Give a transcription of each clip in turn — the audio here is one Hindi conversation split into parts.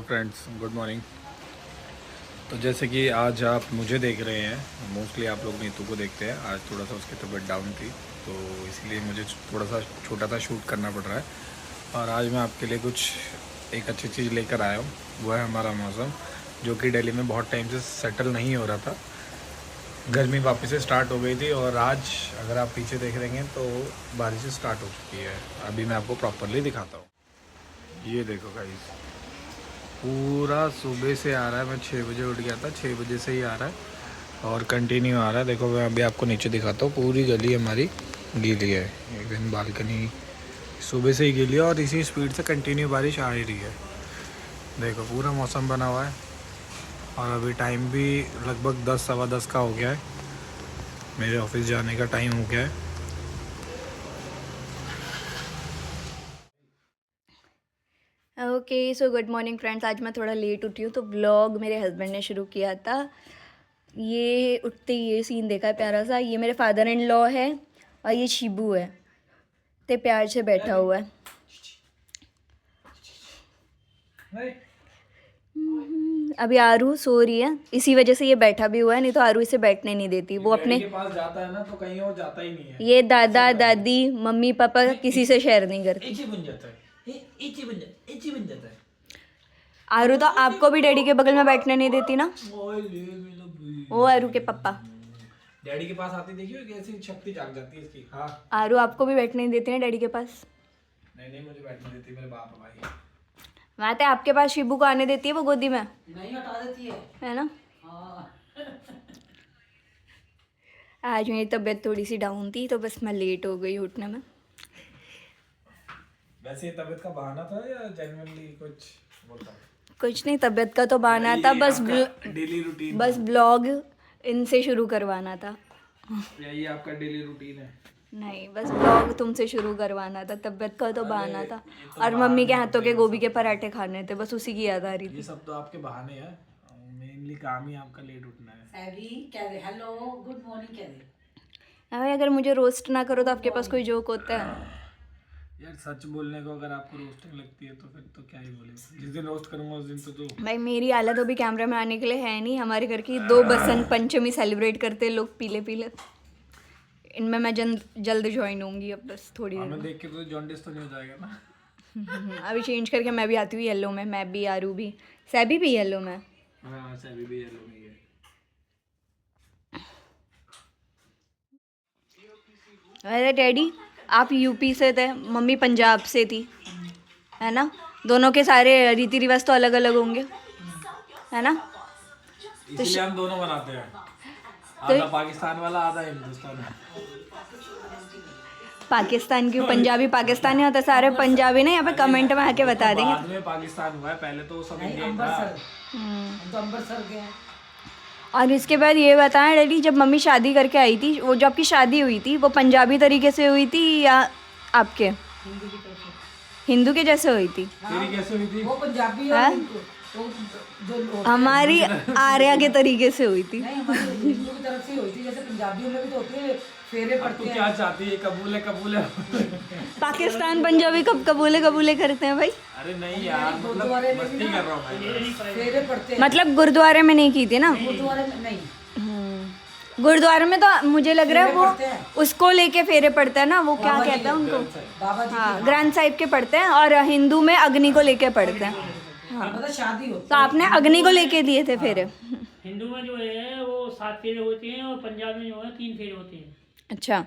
Friends, good morning. तो जैसे कि आज आप मुझे देख रहे हैं, मोस्टली आप लोग नीतू को देखते हैं। आज थोड़ा सा उसकी तबीयत डाउन थी, तो इसलिए मुझे थोड़ा सा छोटा सा शूट करना पड़ रहा है। और आज मैं आपके लिए कुछ एक अच्छी चीज़ लेकर आया हूँ। वो है हमारा मौसम, जो कि दिल्ली में बहुत टाइम से सेटल नहीं हो रहा था। गर्मी वापस से स्टार्ट हो गई थी और आज अगर आप पीछे देख रहेंगे तो बारिश स्टार्ट हो चुकी है। अभी मैं आपको प्रॉपरली दिखाता हूँ। ये देखो गाइस, पूरा सुबह से आ रहा है। मैं 6 बजे उठ गया था, 6 बजे से ही आ रहा है और कंटिन्यू आ रहा है। देखो मैं अभी आपको नीचे दिखाता हूँ, पूरी गली हमारी गीली है। इवन बालकनी सुबह से ही गीली है और इसी स्पीड से कंटिन्यू बारिश आ ही रही है। देखो पूरा मौसम बना हुआ है और अभी टाइम भी लगभग 10 सवा 10 का हो गया है। मेरे ऑफिस जाने का टाइम हो गया है। Okay so good morning friends. आज मैं थोड़ा लेट उठी हूँ तो व्लॉग मेरे हस्बैंड ने शुरू किया था। ये उठते ही ये सीन देखा है प्यारा सा। ये मेरे फादर इन लॉ है और ये शिबू है, ते प्यार से बैठा हुआ है। अभी आरू सो रही है, इसी वजह से ये बैठा भी हुआ है, नहीं तो आरू इसे बैठने नहीं देती। वो अपने के पास जाता है ना तो कहीं और जाता ही नहीं है। ये दादा दादी मम्मी पापा किसी से शेयर नहीं करती। बन जाता है, इची बन जाता है। आरू तो आपको भी डैडी के बगल में बैठने नहीं देती ना। ओ आरू के पापा, डैडी के पास आती देखियो कैसी शक्ति जाग जाती है इसकी। हाँ, आरू आपको भी बैठने नहीं देती ना डैडी के पास। नहीं मुझे बैठने देती मेरे बाप भाई। मैं तो आपके पास शिबू को आने देती है वो गोदी में, नहीं हटा देती है है ना। हाँ। आज मेरी तबीयत थोड़ी सी डाउन थी तो बस मैं लेट हो गई उठने में। वैसे ये तबीयत का बहाना था या जेन्युइनली कुछ बोलता है? कुछ नहीं, तबीयत का तो बहाना था, डेली रूटीन, बस ब्लॉग इनसे शुरू करवाना था। यही आपका डेली रूटीन है? नहीं, बस ब्लॉग तुमसे शुरू करवाना था। तबीयत का तो बहाना था और मम्मी के हाथों के गोभी के पराठे खाने थे, बस उसी की याद आ रही ये थी। सब तो आपके बहाने हैं, मेनली काम ही आपका लेट उठना है। सैवी कह दे हेलो गुड मॉर्निंग कह दे। अरे अगर मुझे रोस्ट ना करो तो आपके पास कोई जोक होता है? यार सच बोलने को अगर आपको रोस्टिंग लगती है तो फिर तो क्या ही बोले। जिस दिन रोस्ट करूंगा उस दिन तो भाई मेरी हालत अभी कैमरा में आने के लिए है नहीं। हमारे घर की 2 बसंत पंचमी सेलिब्रेट करते लोग पीले पीले। इनमें मैं जल्द ज्वाइन होंगी अब, बस थोड़ी देर हमें में। देख के तो जॉन्डिस तो नहीं हो जाएगा ना? अभी चेंज करके मैं भी आती हूँ येलो में। मैं भी, आरू भी, सैबी भी येलो में। हाँ सभी भी येलो में ही है। अरे डैडी आप यूपी से थे, मम्मी पंजाब से थी, है ना। दोनों के सारे रीति रिवाज तो अलग अलग होंगे, है ना। इसलिए हम दोनों बनाते हैं, आधा पाकिस्तान वाला आधा हिंदुस्तान। पाकिस्तान की पंजाबी पाकिस्तानी होता, सारे पंजाबी ना यहाँ पे कमेंट में आके बता देंगे। बाद में पाकिस्तान हुआ है, पहले तो सब नहीं इंडिया था। अमृतसर हम तो अमृतसर गए हैं। और इसके बाद ये बताएं डैडी, जब मम्मी शादी करके आई थी, वो जो आपकी शादी हुई थी वो पंजाबी तरीके से हुई थी या आपके हिंदू की तरफ हिंदू के जैसे हुई थी? तेरी कैसे हुई थी? वो पंजाबी हाँ? और वो जो लोग हमारी आर्या के तरीके से हुई थी। नहीं हमारी हिंदू की तरफ से हुई थी। जैसे पंजाबियों में भी तो होती है फेरे अब पड़ते तू हैं। क्या चाहती है? कबूल है कबूल है। पाकिस्तान पंजाबी कब कबूले कबूले करते हैं भाई? अरे नहीं यार, मतलब गुरुद्वारे में भी मस्ती ना कर रहा हूँ भाई। फेरे पड़ते हैं। मतलब गुरुद्वारे में नहीं की थी ना? गुरुद्वारे में नहीं गुरुद्वारे में तो मुझे लग रहा है फेरे पड़ते हैं। वो उसको लेके फेरे पड़ते हैं ना, वो क्या बाबा जी कहते हैं के, उनको? बाबा जी हाँ, ग्रंथ साहिब के पढ़ते हैं और हिंदू में अग्नि को लेके पढ़ते हैं। मतलब शादी होती तो आपने अग्नि को लेके दिए थे फेरे? हिंदू में जो है वो 7 फेरे होते हैं और पंजाब में जो है 3 फेरे होते हैं। अच्छा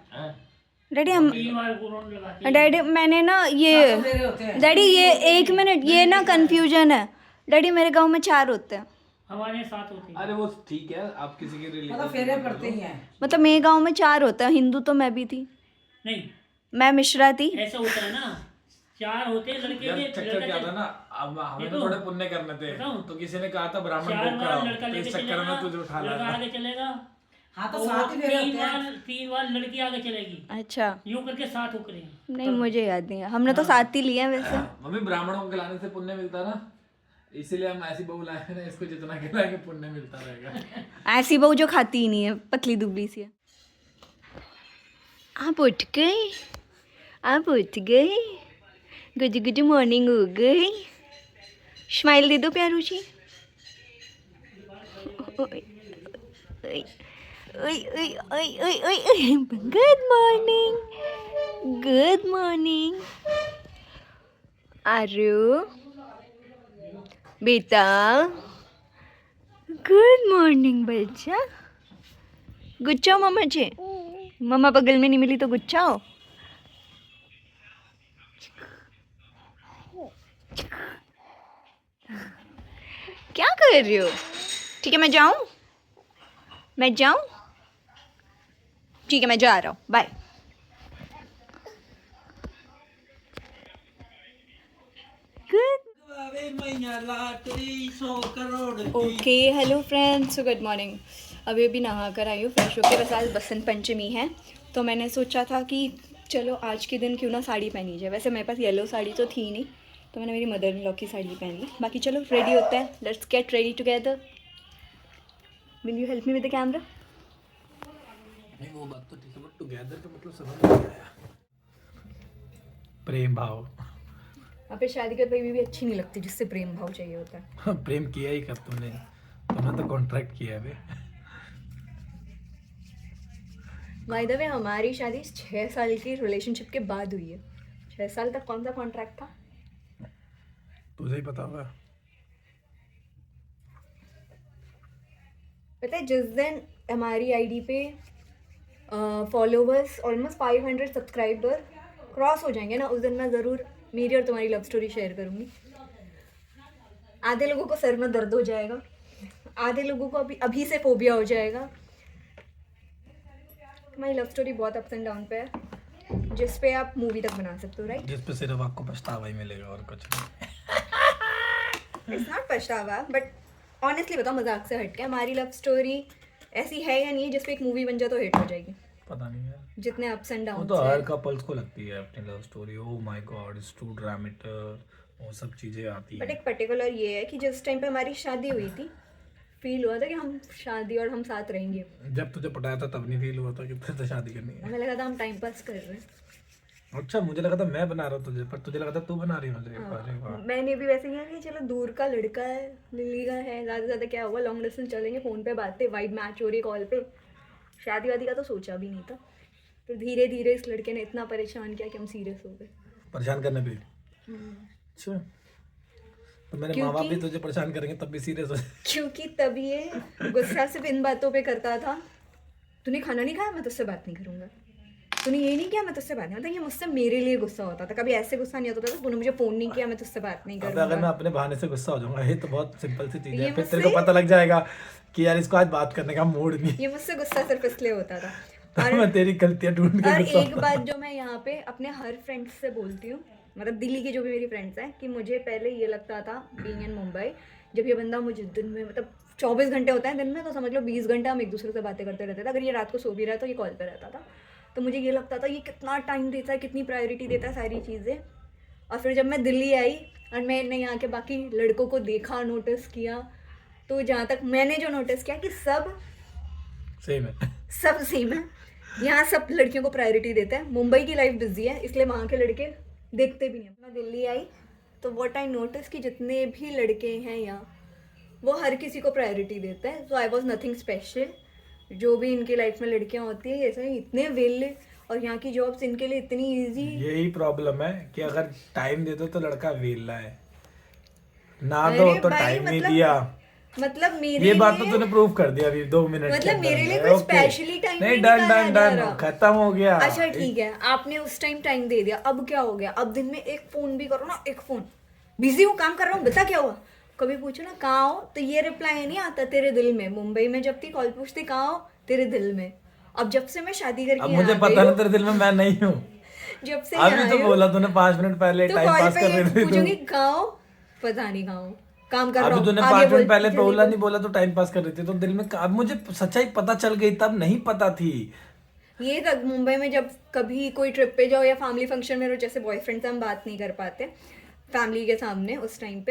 डैडी, हम 3 बार गुरु लगाते हैं। डैडी मैंने ना ये है। फेरे होते हैं। डैडी ये 1 मिनट, ये ना कंफ्यूजन है डैडी। मेरे गांव में 4 होते हैं। हमारे यहाँ 7 होते हैं। अरे वो ठीक है, आप किसी के रिलेटिव मतलब फेरे पड़ते ही हैं। मतलब मेरे गांव में 4 होते हैं। हिंदू तो मैं भी थी, नहीं मैं मिश्रा थी। ऐसा होता है ना, 4 होते हैं लड़के यार के। चक्कर क्या था ना, अब हमें तो थोड़े पुण्य करने थे, बताऊं? तो किसी ने कहा था ब्राह्मण 4 भोग बार कराओ, लड़का तो लेके इस चक्कर चलेगा, में तुझे उठा लड़का लाया। आगे चलेगा हाँ तो और 7 ही फेरे होते हैं। 3 बार लड़की आगे चलेगी। अच्छा यूं करके 7 हो करेंगे। नहीं, मुझे याद नहीं है। हमने तो 7 ही लिए हैं वैसे। मम्मी ब्राह्मणों को खिलाने से पुण्य मिलता ना, इसीलिए हम ऐसी बहू लाए हैं ना, इसको जितना खिलाएंगे पुण्य मिलता रहेगा। ऐसी बहू जो खाती ही नहीं है, पतली दुबली सी है। आप उठ गई, आप उठ गई, गुड गुड मॉर्निंग हो गई। स्माइल दे दो प्यारू जी। गुड मॉर्निंग, गुड मॉर्निंग आरू बेटा, गुड मॉर्निंग बच्चा। गुच्छा मम्मा जी, मम्मा बगल में नहीं मिली तो गुच्छा हो। क्या कर रही हो? ठीक है मैं जाऊं, मैं जाऊं, ठीक है मैं जा रहा हूँ, bye. Okay hello friends, good morning. अभी अभी नहा कर आई हूँ, फ्रेश होकर। बस आज बसंत पंचमी है तो मैंने सोचा था कि चलो आज के दिन क्यों ना साड़ी पहनी जाए। वैसे मेरे पास येलो साड़ी तो थी नहीं, तो मैंने मेरी मदर इन लॉ की साड़ी पहन ली। बाकी चलो रेडी होते हैं, let's get ready together. Will you help me with the camera? नहीं वो बात तो ठीक है, बट टुगेदर का मतलब समझ नहीं आया। प्रेम भाव। अब शादी कर कोई भी अच्छी नहीं लगती जिससे प्रेम भाव चाहिए होता है। प्रेम किया ही कब तुमने? तुमने तो कॉन्ट्रैक्ट किया है बे। बाय द वे हमारी शादी 6 साल की रिलेशनशिप के बाद हुई है। 6 साल तक कौन सा कॉन्ट्रैक्ट था? तुझे ही पता होगा। पता है जिस दिन हमारी आईडी पे फॉलोवर्स ऑलमोस्ट 500 सब्सक्राइबर क्रॉस हो जाएंगे ना, उस दिन मैं ज़रूर मेरी और तुम्हारी लव स्टोरी शेयर करूँगी। आधे लोगों को सर में दर्द हो जाएगा, आधे लोगों को अभी से फोबिया हो जाएगा। हमारी लव स्टोरी बहुत अप्स एंड डाउन पे है, जिस पे आप मूवी तक बना सकते हो, राइट? जिस पे सिर्फ आपको पछतावा ही मिलेगा और कुछ नहीं। इट्स नॉट पछतावा, बट ऑनेस्टली बताओ मजाक से हट के हमारी लव स्टोरी ऐसी है या नहीं है जिस पे एक मूवी बन जाए तो हिट हो जाएगी? पता नहीं यार, जितने अप्स एंड वो डाउन तो हर कपल्स को लगती है अपनी love story. Oh my god, it's too dramatic, वो सब चीजें आती बट है। एक पर्टिकुलर ये है कि जिस टाइम पे हमारी शादी हुई थी फील हुआ था कि हम शादी और हम साथ रहेंगे। जब तुझे पटाया था तब नहीं फील हुआ था कि फिर से शादी करनी है? हमें लगा था हम टाइम पास कर रहे हैं। अच्छा, मुझे लगा था मैं बना रहा हूँ तुझे, पर तुझे लगा था तू बना रही है मुझे। अरे वाह। मैंने भी वैसे किया कि चलो दूर का लड़का है, दिल्ली का है, ज़्यादा से ज़्यादा क्या होगा, लॉन्ग डिस्टेंस चलेंगे, फ़ोन पे बातें, वाइब मैच हो रही कॉल पे। शादी वादी का तो सोचा भी नहीं था। फिर धीरे धीरे इस लड़के ने इतना परेशान किया कि हम सीरियस हो गए। परेशान करने पे? अच्छा, तो मेरे माँ बाप भी तुझे परेशान करेंगे तब भी सीरियस हो जाए? क्योंकि तब ये गुस्सा सिर्फ इन बातों पे करता था, तूने खाना नहीं खाया मैं तुझसे बात नहीं करूँगा, तूने ये नहीं किया मैं तुझसे बात नहीं। मतलब ये मुझसे मेरे लिए गुस्सा होता था, कभी ऐसे गुस्सा नहीं होता था तूने मुझे फोन नहीं किया मैं तुझसे बात नहीं अगर करूँगा। मैं अपने बहाने से गुस्सा हो जाऊंगा, ये तो बहुत सिंपल सी चीज है। ये फिर तेरे मुझसे- को पता लग जाएगा कि यार इसको आज बात करने का मूड नहीं। ये मुझसे गुस्सा सिर्फ इसलिए होता था। तो मैं तेरी गलतियां ढूंढ के और गुस्सा एक बात जो मैं यहाँ पे अपने हर फ्रेंड्स से बोलती हूँ, मतलब दिल्ली की जो भी मेरी फ्रेंड्स हैं, कि मुझे पहले ये लगता था बीइंग इन मुंबई, जब ये बंदा मुझे दिन में मतलब 24 घंटे होता है दिन में, तो समझ लो 20 घंटे हम एक दूसरे से बातें करते रहते थे। अगर ये रात को सो भी रहा है तो ये कॉल पे रहता था। तो मुझे ये लगता था ये कितना टाइम देता है, कितनी प्रायोरिटी देता है सारी चीज़ें। और फिर जब मैं दिल्ली आई और मैंने यहाँ के बाकी लड़कों को देखा, नोटिस किया, तो जहाँ तक मैंने जो नोटिस किया कि सब सेम है। सब सेम है। यहाँ सब लड़कियों को प्रायोरिटी देते हैं। मुंबई की लाइफ बिजी है इसलिए वहाँ के लड़के देखते भी नहीं। मैं दिल्ली आई तो व्हाट आई नोटिस कि जितने भी लड़के हैं यहाँ वो हर किसी को प्रायोरिटी देते हैं। सो आई वॉज नथिंग स्पेशल। जो भी इनकी लाइफ में लड़कियाँ होती हैं ऐसे इतने वेले, और यहाँ की जॉब्स इनके लिए इतनी ईजी। यही प्रॉब्लम है कि अगर टाइम दे दो तो लड़का वेला है, ना दो तो टाइम नहीं दिया। मतलब मेरे ये बात तो लिए- तूने प्रूव कर दिया अभी 2 मिनट मतलब के अंदर मेरे लिए में। कोई ओके। स्पेशली टाइम नहीं, डन डन डन, खत्म हो गया। अच्छा ठीक है, आपने उस टाइम टाइम दे दिया, अब क्या हो गया? अब दिन में एक फोन भी करो ना, एक फोन, बिजी हूँ काम कर रहा हूँ, बता क्या हुआ? कभी पूछो ना कहाँ हो, तो ये रिप्लाई नहीं आता तेरे दिल में। मुंबई में जब थी कॉल पूछती कहाँ हो, तेरे दिल में। अब जब से मैं शादी करके अब मुझे यहाँ पता गई नहीं तेरे दिल में मैं नहीं हूँ। हूँ, जब से अभी यहाँ तो आई हूँ, बोला तूने 5 मिनट पहले तो टाइम कॉल पास पे कर ये रही थी पूछूंगी तू। कहाँ हो, पता नहीं कहाँ हो, काम कर रहा अभी हूँ, तूने आगे 5 बोल, मिनट पहले जल्दी बोला बोल। नहीं बोला तो टाइम पास कर रही थी, तो दिल में अब मुझे सच्चाई पता चल गई, तब नहीं पता थी। ये तक मुंबई में जब कभी कोई ट्रिप पे जाओ या फैमिली फंक्शन में रहो, जैसे बॉयफ्रेंड से हम बात नहीं कर पाते फैमिली के सामने, उस टाइम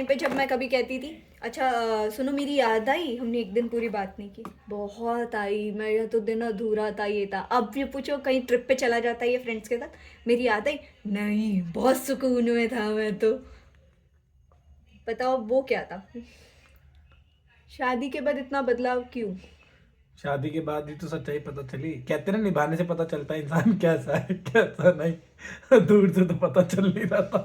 पे जब मैं कभी कहती थी अच्छा सुनो मेरी याद आई, हमने एक दिन पूरी बात नहीं की, बहुत आई, मेरा तो दिन अधूरा था, ये था। अब ये पूछो कहीं ट्रिप पे चला जाता है ये फ्रेंड्स के साथ, मेरी याद आई, नहीं बहुत सुकून में था मैं तो। बताओ वो क्या था? शादी के बाद इतना बदलाव क्यों? शादी के बाद ही तो सच्चाई पता चली। कहते ना निभाने से पता चलता है इंसान कैसा है कैसा नहीं। दूर से तो पता चल नहीं रहा था,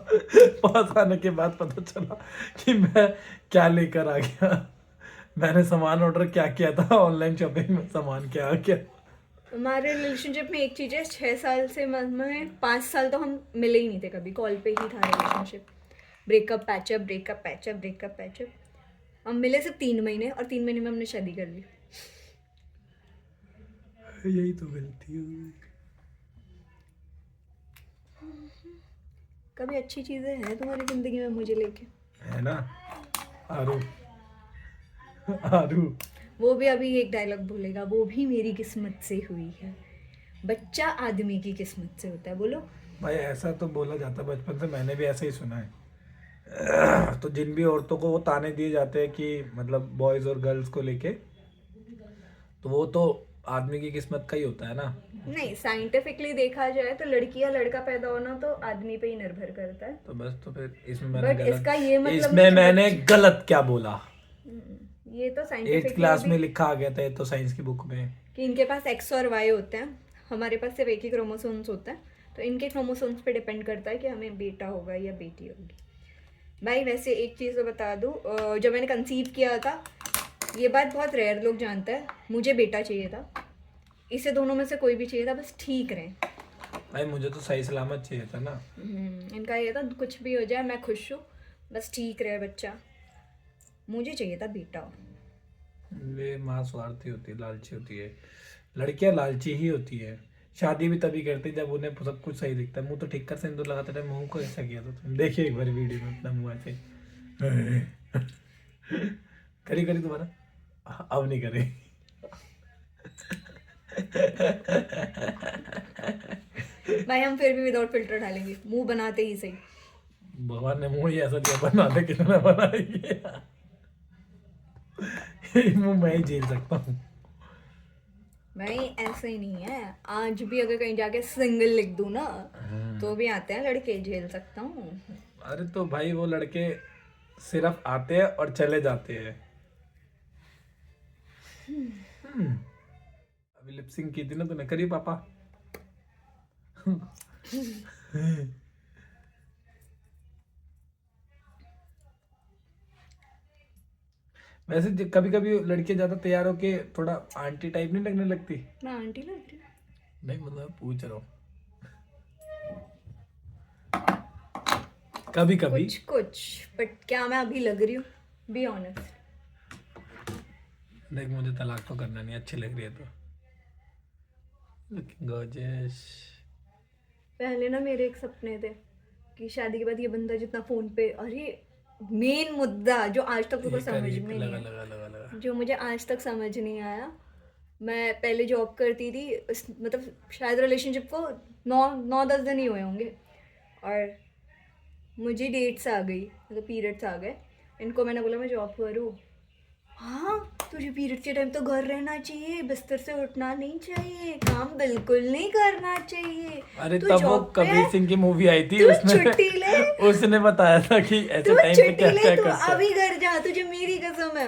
पास आने के बाद पता चला कि मैं क्या लेकर आ गया। मैंने सामान ऑर्डर क्या किया था, ऑनलाइन शॉपिंग में सामान क्या आ गया। हमारे रिलेशनशिप में एक चीज़ है, 6 साल से में 5 साल तो हम मिले ही नहीं थे कभी, कॉल पे ही था relationship. Breakup patchup, breakup patchup, breakup patchup. हम मिले सिर्फ 3 महीने और 3 महीने में हमने शादी कर ली। यही तो गलती हो गई। कभी अच्छी चीज़ें हैं तुम्हारी ज़िंदगी में मुझे लेके? है ना आरू, आरू। वो भी अभी एक डायलॉग बोलेगा, वो भी मेरी किस्मत से हुई है। बच्चा आदमी की किस्मत से होता है। बोलो। भाई ऐसा तो बोला जाता है, बचपन से मैंने भी ऐसा ही सुना है। तो जिन भी औरतों को वो ताने दिए जाते हैं कि मतलब बॉयज और गर्ल्स को लेके, तो वो तो आदमी की किस्मत का ही होता है ना। नहीं, साइंटिफिकली देखा जाए तो लड़की या लड़का पैदा होना तो आदमी पे ही निर्भर करता है। तो बस, तो फिर इसमें मैंने बट इसका ये मतलब इसमें नहीं कि मैंने गलत क्या बोला? ये तो 8th साइंटिफिकली क्लास में लिखा आ गया था ये तो साइंस की बुक में। कि इनके पास एक्स और वाई होते हैं, हमारे पास सिर्फ एक ही क्रोमोसोम्स होता है। तो इनके क्रोमोसोम्स पे डिपेंड करता है कि हमें बेटा होगा या बेटी होगी। भाई वैसे एक चीज़ तो बता दूँ, जब मैंने कंसीव किया था, ये बात बहुत रेयर लोग जानते हैं, मुझे बेटा चाहिए था। इसे दोनों में से कोई भी चाहिए था, बस ठीक रहे। भाई मुझे तो सही सलामत चाहिए था ना। इनका ये था कुछ भी हो जाए मैं खुश हूँ, बस ठीक रहे बच्चा। मुझे चाहिए था बेटा। वे माँ स्वार्थी होती है, लालची होती है। लड़कियां लालची ही होती है। शादी भी तभी करती जब उन्हें सब कुछ सही दिखता है। मुंह तो ठीक कर सिंदूर लगाते टाइम मुंह को ऐसा किया था तुम देखिए एक बार वीडियो में, अपना मुंह ऐसे करी करी तुम्हारा, अब नहीं करे। भाई हम फिर भी विदाउट फिल्टर डालेंगे, मुंह बनाते ही सही। भगवान ने मुंह ही ऐसा दिया, बनाते कितना बनाएंगे। ये मुंह मैं ही झेल सकता हूँ। भाई ऐसे ही नहीं है, आज भी अगर कहीं जाके सिंगल लिख दूं ना तो भी आते हैं लड़के, झेल सकता हूँ। अरे तो भाई वो लड़के सिर्फ आते हैं और चले जाते हैं। अभी लिपसिंग की थी ना तूने, करी पापा। वैसे कभी कभी लड़के ज्यादा तैयार होके थोड़ा आंटी टाइप नहीं लगने लगती? मैं आंटी लग रही हूँ? नहीं मतलब पूछ रहा हूँ, कभी कभी। कुछ कुछ, बट क्या मैं अभी लग रही हूँ? Be honest. देख मुझे तलाक तो करना नहीं, अच्छी लग रही है तो। Looking gorgeous. पहले ना मेरे एक सपने थे कि शादी के बाद ये बंदा जितना फोन पे, अरे मेन मुद्दा जो आज तक मुझे समझ में नहीं लगा आया, लगा लगा लगा। जो मुझे आज तक समझ नहीं आया। मैं पहले जॉब करती थी, मतलब शायद रिलेशनशिप को 9-10 दिन ही हुए होंगे, और मुझे डेट्स आ गई, मतलब पीरियड्स आ गए। इनको मैंने बोला मैं जॉब करूँ। हाँ, तुझे पीरियड के टाइम तो घर रहना चाहिए, बिस्तर से उठना नहीं चाहिए, काम बिल्कुल नहीं करना चाहिए। अरे तू तब वो job पे है, कबीर सिंह की मूवी आई थी, तू उसमें छुट्टी ले, उसने बताया था कि ऐसे तू टाइम पे छुट्टी क्या ले, क्या तू करता है। अभी घर जा, तुझे मेरी कसम है।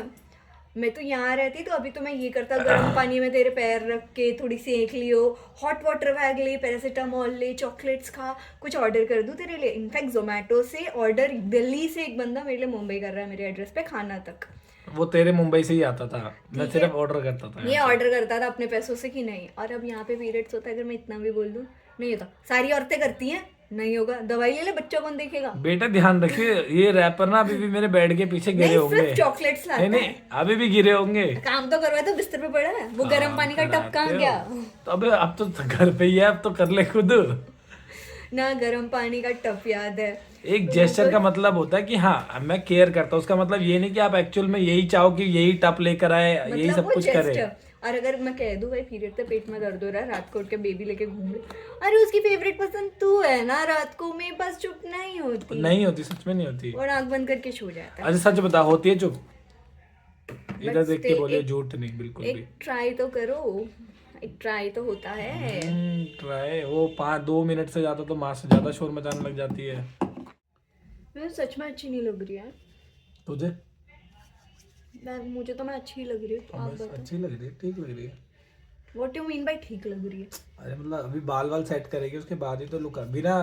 मैं तो यहाँ रहती तो अभी तो मैं ये करता, गर्म पानी में तेरे पैर रख के थोड़ी सेक लियो, हॉट वाटर बैग ले, पैरासीटामोल ले, चॉकलेट्स खा, कुछ ऑर्डर कर दूँ तेरे लिए। इनफैक्ट जोमेटो से ऑर्डर, दिल्ली से एक बंदा मेरे लिए मुंबई कर रहा है मेरे एड्रेस पे खाना तक। वो तेरे मुंबई से ही आता था, मैं ठीक सिर्फ है। ऑर्डर करता था। ये ऑर्डर करता था अपने पैसों से कि नहीं। और अब यहाँ पे पीरियड्स होता है, अगर मैं इतना भी बोल दूँ नहीं होता। सारी औरतें करती हैं, नहीं होगा, दवाई ले ले, बच्चा कौन देखेगा? बेटा ध्यान रखिए, ये रैपर ना अभी भी मेरे बेड के पीछे गिरे नहीं, होंगे। सिर्फ चॉकलेट्स लाता नहीं है। नहीं, अभी भी गिरे होंगे। काम तो करवाया तो बिस्तर पे पड़ा है, वो गर्म पानी का टब कहाँ गया? तो अब तो घर पे ही है, अब तो कर ले खुद। ना गर्म पानी का टब याद है। एक जेस्चर का मतलब होता है कि हाँ मैं केयर करता हूँ, उसका मतलब ये नहीं कि आप एक्चुअल में यही चाहो कि यही टप लेकर आए, यही मतलब सब वो कुछ करे। gesture। और अगर मैं कह दूं भाई पीरियड से पेट में दर्द हो रहा है, रात को उठ के बेबी लेके घूम रही, अरे उसकी फेवरेट पसंद तू है ना, रात को मेरे पास चुप नहीं होती। नहीं होती, सच में नहीं होती। और आंख बंद करके सो जाता है। अच्छा सच बता, होती है चुप? इधर देख के still बोलिए, एक- झूठ नहीं बिल्कुल भी। एक ट्राई तो करो, एक ट्राई तो होता है। ट्राई वो 2 मिनट से ज्यादा तो माँ से ज्यादा शोर मचाने लग जाती है। मैं सच में अच्छी नहीं लग रही है। तुझे? मुझे तो मैं अच्छी लग रही हूँ, आप बस बताओ। अच्छी लग रही है, ठीक लग रही है। व्हाट यू मीन बाय ठीक लग रही है? अरे मतलब अभी बाल सेट करेगी उसके बाद ही तो लुक। बिना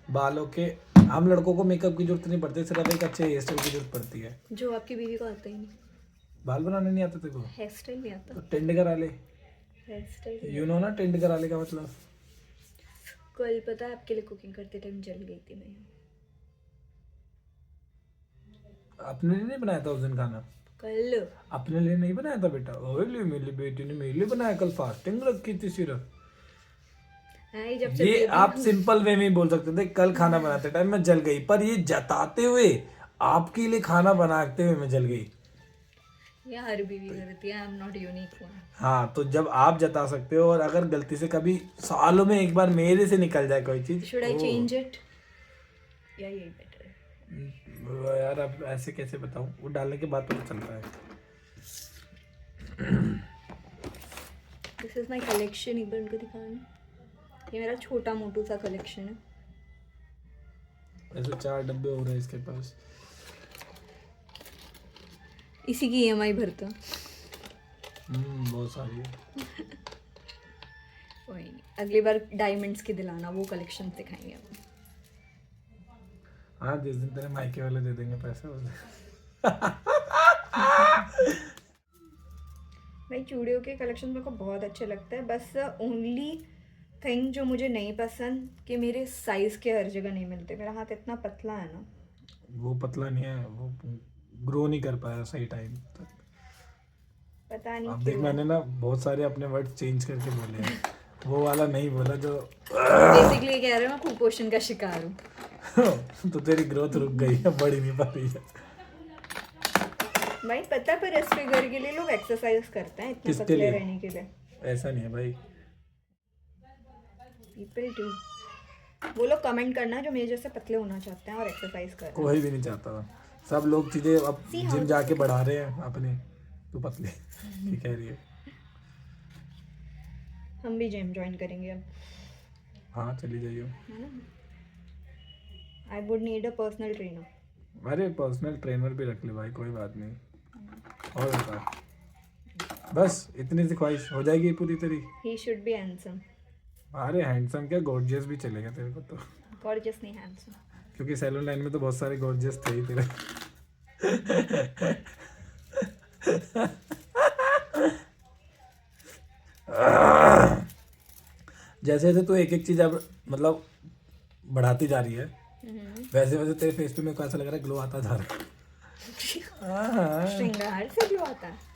बालों के हम लड़कों को मेकअप की जरूरत नहीं पड़ती, सिर्फ एक अच्छे हेयर स्टाइल की जरूरत पड़ती है। जो आपकी बीवी को आता ही नहीं, बाल बनाने नहीं आते तेरे को? हेयर स्टाइल नहीं आता। तो टेंड करा ले। हेयर स्टाइल यू नो ना टेंड करा ले का मतलब? कल पता है आपके लिए कुकिंग करते टाइम जल गई थी मैं। अपने लिए नहीं बनाया था उस दिन खाना? कल अपने लिए नहीं बनाया था बेटा, ओए लिए मेरी बेटी ने मेरे लिए बनाया। कल फास्टिंग रखी थी सिर्फ। आई जब से ये आप सिंपल वे में बोल सकते थे कल खाना बनाते टाइम मैं जल गई, पर ये जताते हुए आपके लिए खाना बनाते हुए मैं जल गई। ये हर बीवी करती है, I am not unique one. हाँ, तो जब आप जता सकते हो और अगर गलती से कभी सालों में एक बार मेरे से निकल जाए कोई चीज, शुड आई चेंज इट या यही बेटर है? यार अब ऐसे कैसे बताऊं, वो डालने के बाद पता चलता है। दिस इज माय कलेक्शन, एक बार उनको दिखाना। ये मेरा छोटा मोटू सा कलेक्शन है। ऐसे 4 डब्बे हो रहे हैं इसके पास। इसी की EMI भरता। बहुत सारी है। कोई नहीं, अगली बार डायमंड्स की दिलाना, वो कलेक्शन दिखाएंगे हम। हाँ, जिस दिन तेरे मायके वाले दे देंगे पैसे उस दिन। भाई चूड़ियों के कलेक्शन मेरे को बहुत अच्छे लगते हैं, बस ओनली थिंग जो मुझे नहीं पसंद कि मेरे साइज के हर जगह नहीं मिलते। मेरा हाथ इतना पतला है ना। वो पतला नहीं है, वो ग्रो नहीं कर पाया सही टाइम तक। पता नहीं अब देख क्यों। मैंने ना बहुत सारे अपने वर्ड चेंज करके बोले हैं, वो वाला नहीं बोला जो बेसिकली कह रहे हो मैं कुपोषण का शिकार हूँ। तो तेरी ग्रोथ रुक गई है, बढ़ ही नहीं पा रही है। भाई पता है, पर इस फिगर के लिए लोग एक्सरसाइज करते हैं इतने किसके पतले लिए? रहने के लिए। ऐसा नहीं है भाई। People do. वो लोग कमेंट करना जो मेरे जैसे पतले होना चाहते हैं और एक्सरसाइज कर रहे हैं। कोई भी नहीं चाहता। सब लोग चीजें अब जिम जाके बढ़ा रहे हैं अपने, तो पतले ठीक कह रही है। हम भी जिम ज्वाइन करेंगे अब, हाँ चली जाइए। है ना? I would need a personal trainer. अरे पर्सनल ट्रेनर भी रख ले भाई, कोई बात नहीं। और बता, बस इतनी सी ख्वाहिश हो जाएगी पूरी तेरी। He should be handsome. अरे हैंडसम क्या, गॉर्जियस भी चलेगा तेरे को तो, गॉर्जियस नहीं, हैंडसम। क्योंकि सैलून लाइन में तो बहुत सारे गॉर्जियस थे ही तेरे। जैसे जैसे तू एक एक चीज अब मतलब बढ़ाती जा रही है, वैसे वैसे तेरे फेस पे मेरे को ऐसा लग रहा है ग्लो आता जा रहा है। श्रृंगार से जो आता है।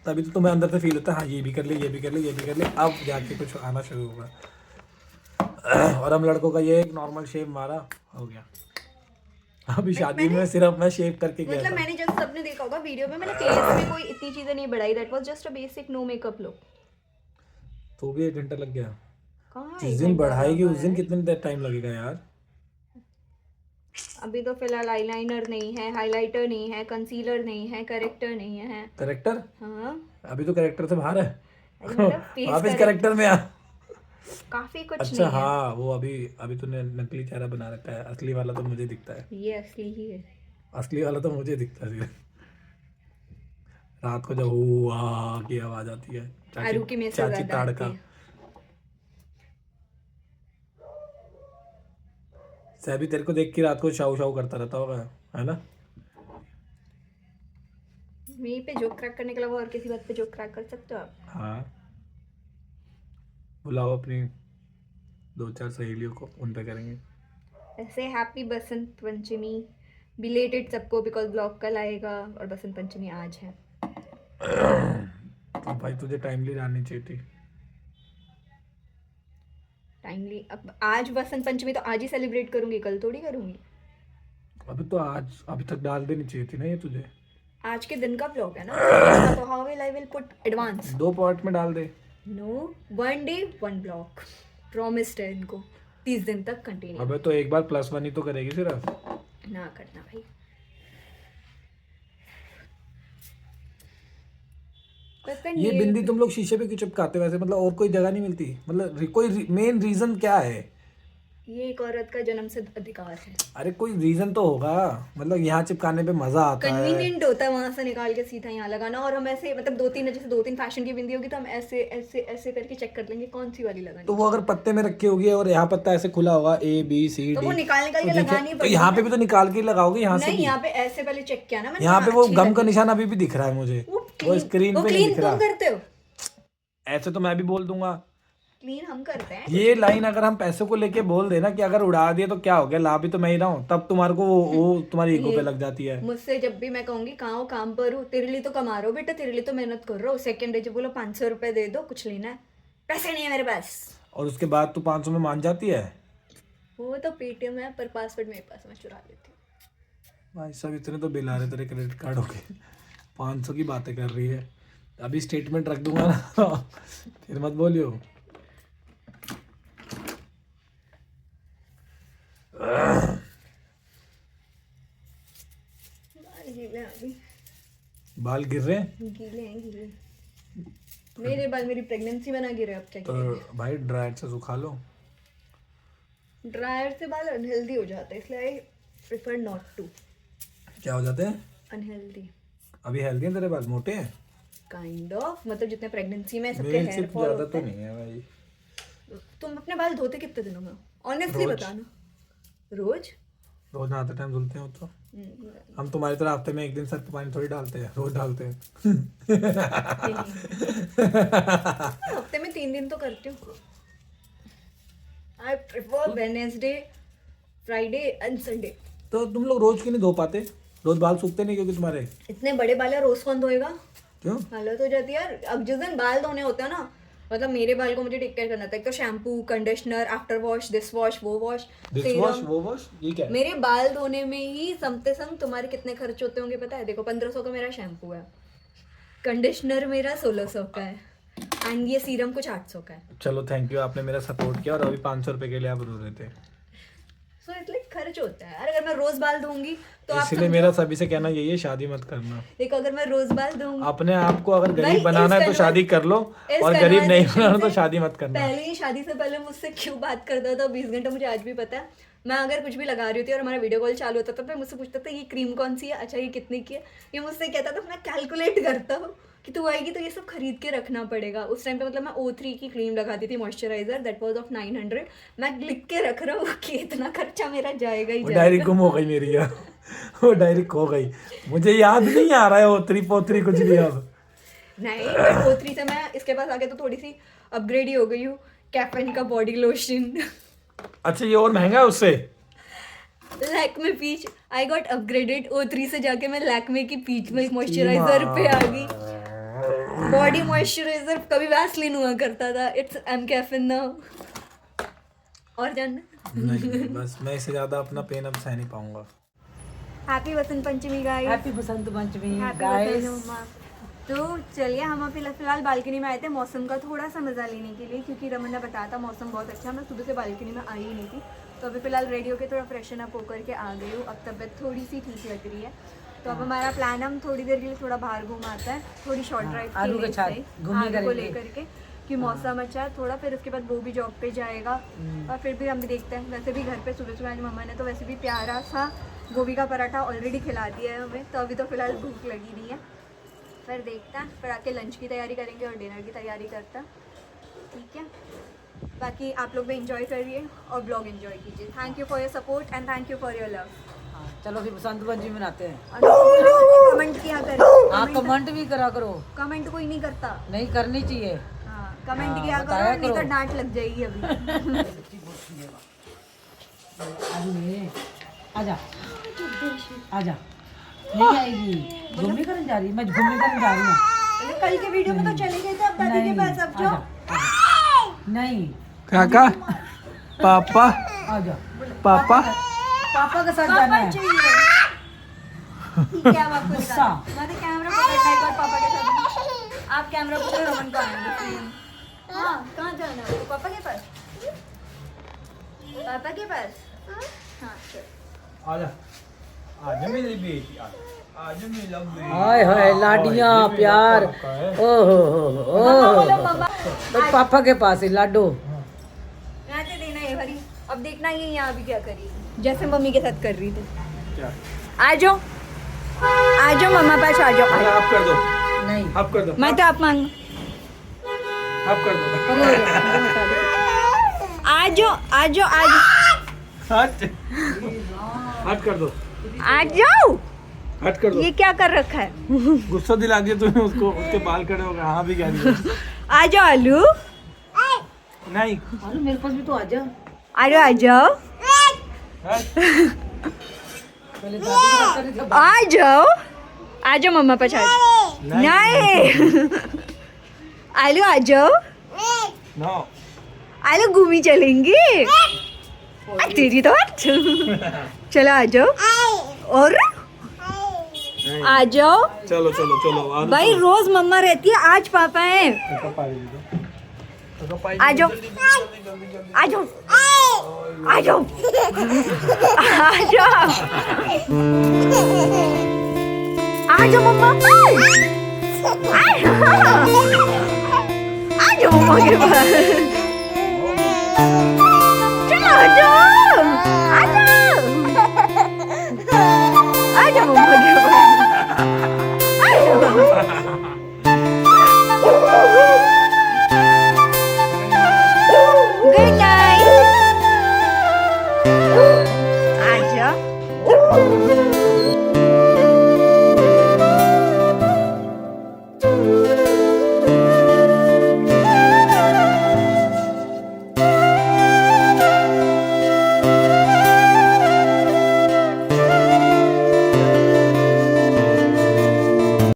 तभी तो तुम्हें अंदर से फील होता है हाँ ये भी कर ले, ये भी कर ले, ये भी कर ले, अब जाके कुछ आना शुरू होगा। और हम लड़कों का ये एक नॉर्मल शेव मारा हो गया। अभी शादी में सिर्फ मैं शेव करके गया मतलब था। मैंने जैसे सबने देखा होगा वीडियो में, मैंने फेस में कोई इतनी चीजें नहीं बढ़ाई। That was just a basic no makeup look. तो भी 1 घंटा लग गया। कहाँ जिस एक दिन घंटा बढ़ाएगी लगा उस दिन है? कितने टाइम लगेगा यार? अभी तो फिलहाल आईलाइनर नहीं है, हाइलाइटर नहीं है, कंसीलर नहीं है, करेक्टर नहीं है। करेक्टर? हाँ, अभी तो करेक्टर से बाहर है। अरे मतलब फेस वापस करेक्टर में आ। काफी कुछ अच्छा नहीं है। हाँ, वो अभी तूने नकली चेहरा बना रखा है, असली वाला तो मुझे दिखता है। ये असली ही है। असली वाला तो मुझे दिखता है। रात को जब हुआ की आवाज आती है, आरू की मेरे से चाची ज्यादा ताड़का। आती है। सैबी तेरे को देख के रात को शाऊ शाऊ करता रहता होगा, है ना? मेरे पे जोक क्रैक करने के अलावा और किसी बात पे जोक क्रैक कर सकते हो आप? हाँ, बुलाओ अपनी 2-4 सहेलियों को, उन पे करेंगे। ऐसे हैप्पी बसंत पंचमी बिलेटेड सबको, बिकॉज ब्लॉग कल आएगा और बसंत पंचमी आज है। अब भाई तुझे टाइमली जाननी चाहिए थी। टाइमली अब आज बसंत पंचमी तो आज ही सेलिब्रेट करूंगी, कल थोड़ी करूंगी। अभी तो आज अभी तक डाल देनी चाहिए थी ना ये तुझे। आज के दिन का ब्लॉग है ना, तो how will I will put advance? 2 part में डाल दे। नो, 1 डे 1 ब्लॉग प्रॉमिस्ड है इनको, 30 दिन तक कंटिन्यू। अबे तो एक बार +1 ही तो करेगी सिर्फ। ना करना भाई। ये बिंदी तुम लोग शीशे पे क्यों चिपकाते हो वैसे, मतलब और कोई जगह नहीं मिलती? मतलब कोई मेन रीजन क्या है? ये एक औरत का जन्म सिद्ध अधिकार है। अरे कोई रीजन तो होगा, मतलब यहाँ चिपकाने पे मजा आता है। कन्वीनियंट होता है वहां से निकाल के सीधा यहाँ लगाना, और हम ऐसे मतलब जैसे दो तीन फैशन की बिंदी होगी तो हम ऐसे ऐसे ऐसे करके चेक कर लेंगे कौन सी वाली लगानी। तो वो अगर पत्ते में रखी होगी और यहाँ पत्ता ऐसे खुला होगा A B C D, तो वो निकाल के लगानी तो यहाँ पे भी तो निकाल के लगाओगे यहाँ से नहीं, भी। यहाँ पे ऐसे पहले चेक किया ना मैंने। यहाँ पे वो गम का निशान अभी भी दिख रहा है मुझे, वो स्क्रीन पे नहीं क्लीन दिख रहा। तुम करते हो, ऐसे तो मैं भी बोल दूंगा। क्लीन हम करते हैं। ये लाइन अगर हम पैसों को लेके बोल देना कि अगर उड़ा दिए तो क्या हो गया, लाभ भी तो मैं ही रहा हूँ, तब तुम्हारे को वो तुम्हारी ईगो पे लग जाती है। मुझसे जब भी मैं कहूंगी कहाँ हो, काम पर हूँ, तेरे लिए तो कमा रहा हूँ बेटा, तेरे लिए तो मेहनत कर रहा हूँ, सेकंड डे जो बोलो 500 रुपए दे दो, कुछ लेना है, पैसे नहीं है मेरे पास, और उसके बाद तू 500 में मान जाती है। वो तो पेटीएम है पर पासवर्ड मेरे पास, मैं चुरा लेती हूँ। भाई सब इतने तो बिल आ रहे तेरे क्रेडिट कार्ड हो गए, 500 की बातें कर रही है। अभी स्टेटमेंट रख दूंगा ना फिर मत बोलियो। गीले हैं अभी, बाल गिर रहे हैं गीले हैं गीले। मेरे बाल मेरी प्रेगनेंसी में ना गिरे, अब क्या तो भाई ड्रायर से सुखा लो। ड्रायर से बाल अनहेल्दी हो जाते हैं, इसलिए आई प्रेफर नॉट टू। क्या हो जाते हैं? अनहेल्दी। अभी हेल्दी हैं तेरे बाल, मोटे हैं काइंड ऑफ, मतलब जितने प्रेगनेंसी में सबके मेरे हेयर से फॉल ज्यादा होता तो है। नहीं है भाई। तुम अपने बाल धोते कितने दिनों में? ऑनेस्टली बताना। रोज? रोज नहाते टाइम धुलते हैं वो तो। हम्म, हम तुम्हारी तरह हफ्ते में एक दिन सर पे पानी थोड़ी डालते हैं, रोज डालते हैं। हफ्ते में 3 दिन तो करती हूँ। I prefer Wednesday, Friday and Sunday. तो तुम लोग रोज क्यों नहीं धो पाते? रोज बाल सूखते नहीं क्योंकि तुम्हारे? इतने बड़े बाल है, रोज कौन धोएगा? क्यों? हालत हो जाती है यार। अब जिस दिन बाल धोने होते हैं ना, मतलब मेरे बाल को मुझे टेक केयर करना था, एक तो shampoo, conditioner, after wash, this wash, वो वॉश, दिस वॉश वो वॉश, ये क्या है? मेरे बाल धोने में ही समते सम तुम्हारे कितने खर्च होते होंगे पता है? देखो 1500 का मेरा शैम्पू है, कंडीशनर मेरा 1600 का है, एंड ये सीरम कुछ 800 का है। चलो थैंक यू, आपने मेरा सपोर्ट किया और अभी 500 रुपए के लिए आप रो रहे थे। सो इसलिए खर्च होता है। और अगर मैं रोज बाल धोऊंगी तो आप इसलिए मेरा सभी से कहना यही है, शादी मत करना। देखो, अगर मैं रोज बाल धोऊंगी, अपने आप को अगर भाई, गरीब बनाना है तो इस शादी कर लो, इस और गरीब नहीं conversation बनाना तो से शादी मत करना। पहले ही शादी से पहले मुझसे क्यों बात करता था 20 घंटा, मुझे आज भी पता है। मैं अगर कुछ भी लगा रही होती और हमारा वीडियो कॉल चालू होता था तो मुझसे पूछता था ये क्रीम कौन सी है, अच्छा ये कितने की है, ये मुझसे कहता था। मैं कैलकुलेट करता हूँ कि तू आएगी तो ये सब खरीद के रखना पड़ेगा। उस टाइम पे मतलब मैं O3 की क्रीम लगाती थी, मॉइस्चराइजर, दैट वाज ऑफ 900। मैं लिख के रख रहा हूँ कि इतना खर्चा मेरा जाएगा ही वो डायरी जाएगा। गुम हो गई मेरी यार, वो डायरी खो गई, मुझे याद नहीं आ रहा है O3 पोत्री कुछ भी अब। नहीं, बट O3 से मैं इसके पास आके तो थोड़ी सी अपग्रेड ही हो गई हूँ। कैफेन का बॉडी लोशन, अच्छा ये और महंगा है उससे? Lakme peach, I got upgraded. O3 से जाके मैं लैक्मे की पीच मिल्क मॉइस्चराइजर पे आ गई। बॉडी मॉइस्चराइजर कभी वैसलीन हुआ करता था, इट्स एम कैफिन नाउ। और जानना? नहीं बस मैं इससे ज्यादा अपना पेन अब सह नहीं पाऊंगा। Happy Vasant Panchami guys. Happy Basant Panchami happy guys. वसंत मम्मा। तो चलिए, हम अभी फिलहाल बालकनी में आए थे मौसम का थोड़ा सा मज़ा लेने के लिए, क्योंकि रमन ने बताया था मौसम बहुत अच्छा है। मैं सुबह से बालकनी में आई ही नहीं थी, तो अभी फिलहाल रेडी होकर थोड़ा फ्रेशन अप होकर के आ गई हूँ। अब तबीयत थोड़ी सी ठीक लग रही है, तो अब हमारा प्लान, हम थोड़ी देर के लिए थोड़ा बाहर घूम आता है, थोड़ी शॉर्ट ड्राइव आलू के साथ घूमने को करेंगे। लेकर के, कि मौसम अच्छा है थोड़ा। फिर उसके बाद वो भी जॉब पे जाएगा, और फिर भी हम भी देखते हैं। वैसे भी घर पे सुबह सुबह आज मम्मा ने तो वैसे भी प्यारा सा गोभी का पराठा ऑलरेडी खिला दिया है हमें, तो अभी तो फिलहाल भूख लगी नहीं है। फिर देखते हैं, फिर आके लंच की तैयारी करेंगे और डिनर की तैयारी करते हैं, ठीक है। बाकी आप लोग भी एंजॉय करिए और ब्लॉग एंजॉय कीजिए। Thank you for your support and thank you for your love. चलो फिर बसंत पंचमी मनाते हैं। कमेंट किया करो। हाँ, कमेंट भी करा करो। कमेंट कोई नहीं करता। नहीं करनी चाहिए। हाँ, कमेंट हाँ, किया बताया करो, नहीं तो करो। डांट लग जाएगी अभी। आजा आजा, नहीं आएगी। घूमने करने जा रही है, मैं घूमने करने जा रही हूँ। कल के वीडियो में तो चले गए थे, अब दादी के पास अब जाओ। नहीं, काका, पापा, आजा, पापा, पापा के साथ जाना है। ठीक है, अब आपको गुस्सा। मैंने कैमरा पकड़ना है एक बार पापा के साथ। आप कैमरा पकड़ो, रमन को आएंगे। हाँ, कहाँ जाना है? पापा के पास? पापा के पास? हाँ, चल। आजा, आजा मेरी बेटी, आजा मेरा बेटी। हाय हाय, लाडियाँ, प्यार। ओहो बोलो मम्मा। तो पापा के पास है लाडो। यहाँ से देना ये भरी। अब देखना ये यहाँ भी क्या करी, जैसे मम्मी के साथ कर रही थी। क्या आ जाओ मम्मा पास आ जाओ। आप कर दो, नहीं आप कर दो, मैं तो आप मांग आप कर दो। आ जाओ हट हट कर दो, आ जाओ। हट कर दो। ये क्या कर रखा है? गुस्सा दिला दिया तुम्हें उसको, उसके बाल खड़े हो गए। हाँ भी कह रही है। आ जाओ आलू, नहीं अरे मेरे पास भी तो आ जा। आलू आ जाओ, हट। पहले दादी का करते थे। आ जाओ मम्मा पास आ जाओ। नहीं आलू आ जाओ, नो आलू घूमी चलेंगे। तेरी तो चलो आ जाओ, और आ जाओ। चलो चलो चलो भाई रोज मम्मा रहती है, आज पापा है। आ जाओ आ जाओ आ जाओ आ जाओ आ जाओ मम्मा, आ जाओ मम्मा के पास।